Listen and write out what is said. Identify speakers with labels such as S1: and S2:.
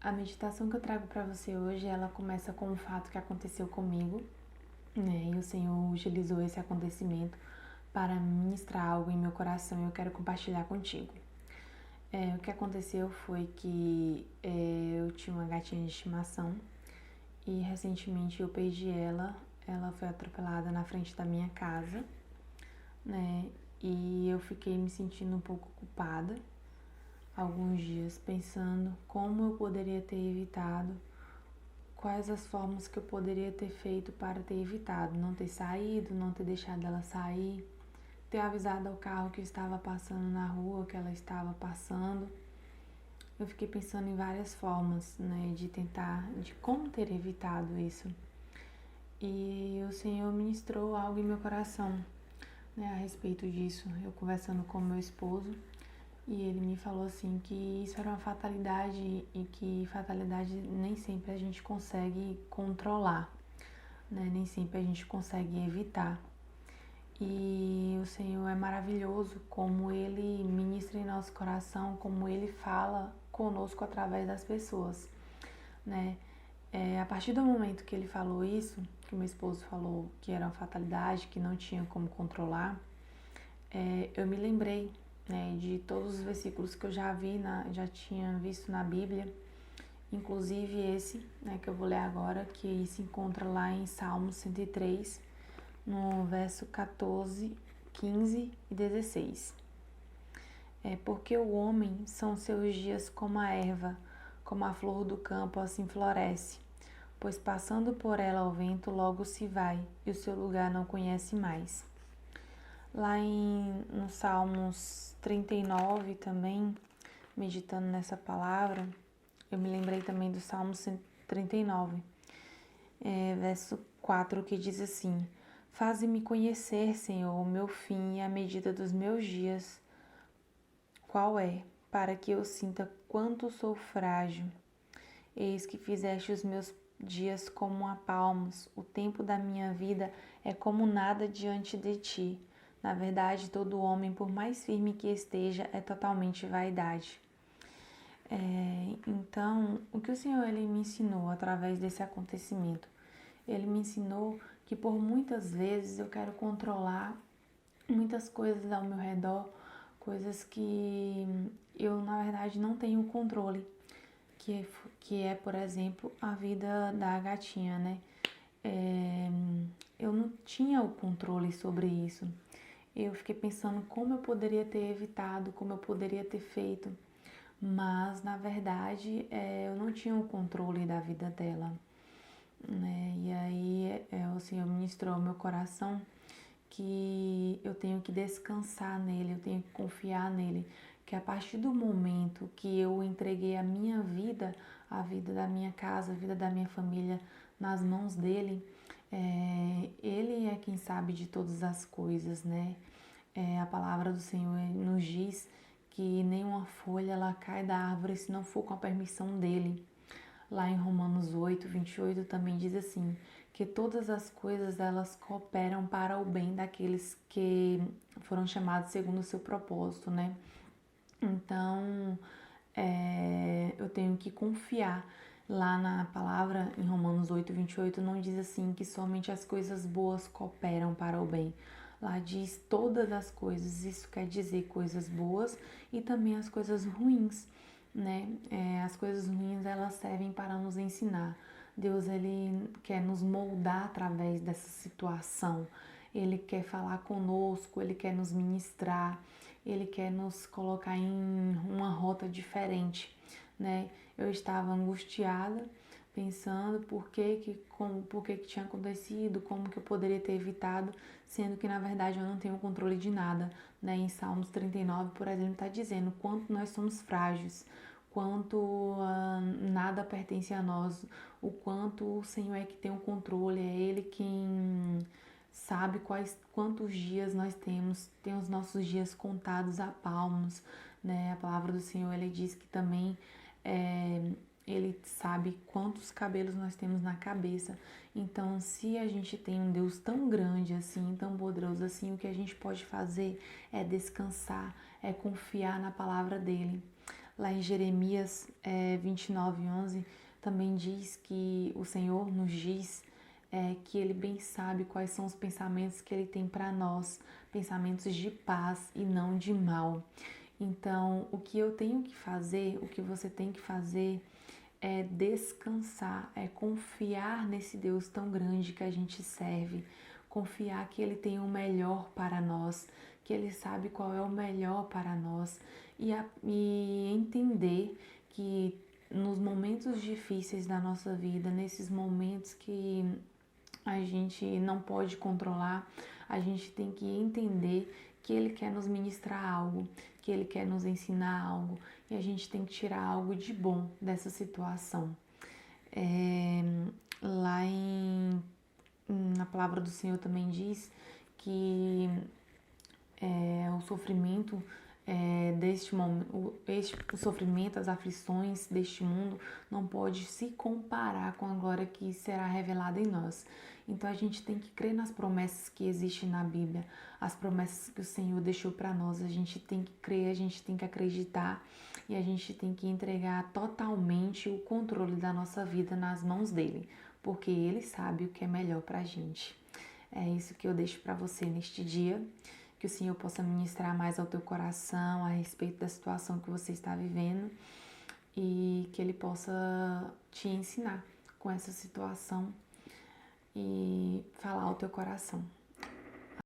S1: A meditação que eu trago para você hoje, ela começa com um fato que aconteceu comigo, né? E o Senhor utilizou esse acontecimento para ministrar algo em meu coração e eu quero compartilhar contigo. O que aconteceu foi que eu tinha uma gatinha de estimação e recentemente eu perdi ela. Ela foi atropelada na frente da minha casa, né? E eu fiquei me sentindo um pouco culpada alguns dias, pensando como eu poderia ter evitado, quais as formas que eu poderia ter feito para ter evitado, não ter saído, não ter deixado ela sair, ter avisado ao carro que estava passando na rua, que ela estava passando. Eu fiquei pensando em várias formas, né, de como ter evitado isso. E o Senhor ministrou algo em meu coração, né, a respeito disso. Eu conversando com meu esposo e ele me falou assim que isso era uma fatalidade e que fatalidade nem sempre a gente consegue controlar, né? Nem sempre a gente consegue evitar. E o Senhor é maravilhoso como Ele ministra em nosso coração, como Ele fala conosco através das pessoas, né? A partir do momento que Ele falou isso, que o meu esposo falou que era uma fatalidade, que não tinha como controlar, eu me lembrei, né, de todos os versículos que eu já tinha visto na Bíblia, inclusive esse, né, que eu vou ler agora, que se encontra lá em Salmo 103, no verso 14, 15 e 16. Porque o homem são seus dias como a erva, como a flor do campo assim floresce, pois passando por ela o vento logo se vai, e o seu lugar não conhece mais. Lá no Salmos 39 também, meditando nessa palavra, eu me lembrei também do Salmo 139, verso 4, que diz assim: Faze-me conhecer, Senhor, o meu fim e a medida dos meus dias, qual é, para que eu sinta quanto sou frágil. Eis que fizeste os meus dias como a palmos, o tempo da minha vida é como nada diante de ti. Na verdade, todo homem, por mais firme que esteja, é totalmente vaidade. Então, o que o Senhor ele me ensinou através desse acontecimento? Ele me ensinou que por muitas vezes eu quero controlar muitas coisas ao meu redor, coisas que eu, na verdade, não tenho controle, que é, por exemplo, a vida da gatinha, né? Eu não tinha o controle sobre isso. Eu fiquei pensando como eu poderia ter evitado, como eu poderia ter feito, mas na verdade eu não tinha o controle da vida dela, né? E aí o Senhor ministrou ao meu coração que eu tenho que descansar nele, eu tenho que confiar nele, que a partir do momento que eu entreguei a minha vida, a vida da minha casa, a vida da minha família nas mãos dele, ele é quem sabe de todas as coisas, né? A palavra do Senhor nos diz que nenhuma folha ela cai da árvore se não for com a permissão dele. Lá em Romanos 8, 28 também diz assim, que todas as coisas elas cooperam para o bem daqueles que foram chamados segundo o seu propósito, né? Então, eu tenho que confiar. Lá na palavra, em Romanos 8, 28, não diz assim que somente as coisas boas cooperam para o bem. Lá diz todas as coisas, isso quer dizer coisas boas e também as coisas ruins, né? As coisas ruins, elas servem para nos ensinar. Deus, ele quer nos moldar através dessa situação. Ele quer falar conosco, ele quer nos ministrar, ele quer nos colocar em uma rota diferente, né? Eu estava angustiada, pensando por que tinha acontecido, como que eu poderia ter evitado, sendo que na verdade eu não tenho controle de nada, né? Em Salmos 39, por exemplo, está dizendo quanto nós somos frágeis, quanto nada pertence a nós, o quanto o Senhor é que tem o controle, é Ele quem sabe quantos dias nós temos, tem os nossos dias contados a palmos, né? A palavra do Senhor, ele diz que também ele sabe quantos cabelos nós temos na cabeça. Então, se a gente tem um Deus tão grande assim, tão poderoso assim, o que a gente pode fazer é descansar, é confiar na palavra dele. Lá em Jeremias 29:11 também diz que o Senhor nos diz que Ele bem sabe quais são os pensamentos que Ele tem para nós, pensamentos de paz e não de mal. Então, o que eu tenho que fazer, o que você tem que fazer é descansar, é confiar nesse Deus tão grande que a gente serve, confiar que Ele tem o melhor para nós, que Ele sabe qual é o melhor para nós e entender que nos momentos difíceis da nossa vida, nesses momentos que a gente não pode controlar, a gente tem que entender que Ele quer nos ministrar algo, que Ele quer nos ensinar algo e a gente tem que tirar algo de bom dessa situação. Lá na palavra do Senhor também diz que o sofrimento deste momento, o sofrimento, as aflições deste mundo não pode se comparar com a glória que será revelada em nós. Então a gente tem que crer nas promessas que existem na Bíblia, as promessas que o Senhor deixou para nós. A gente tem que crer, a gente tem que acreditar e a gente tem que entregar totalmente o controle da nossa vida nas mãos dele, porque ele sabe o que é melhor para a gente. É isso que eu deixo para você neste dia. Que o Senhor possa ministrar mais ao teu coração a respeito da situação que você está vivendo e que Ele possa te ensinar com essa situação e falar ao teu coração.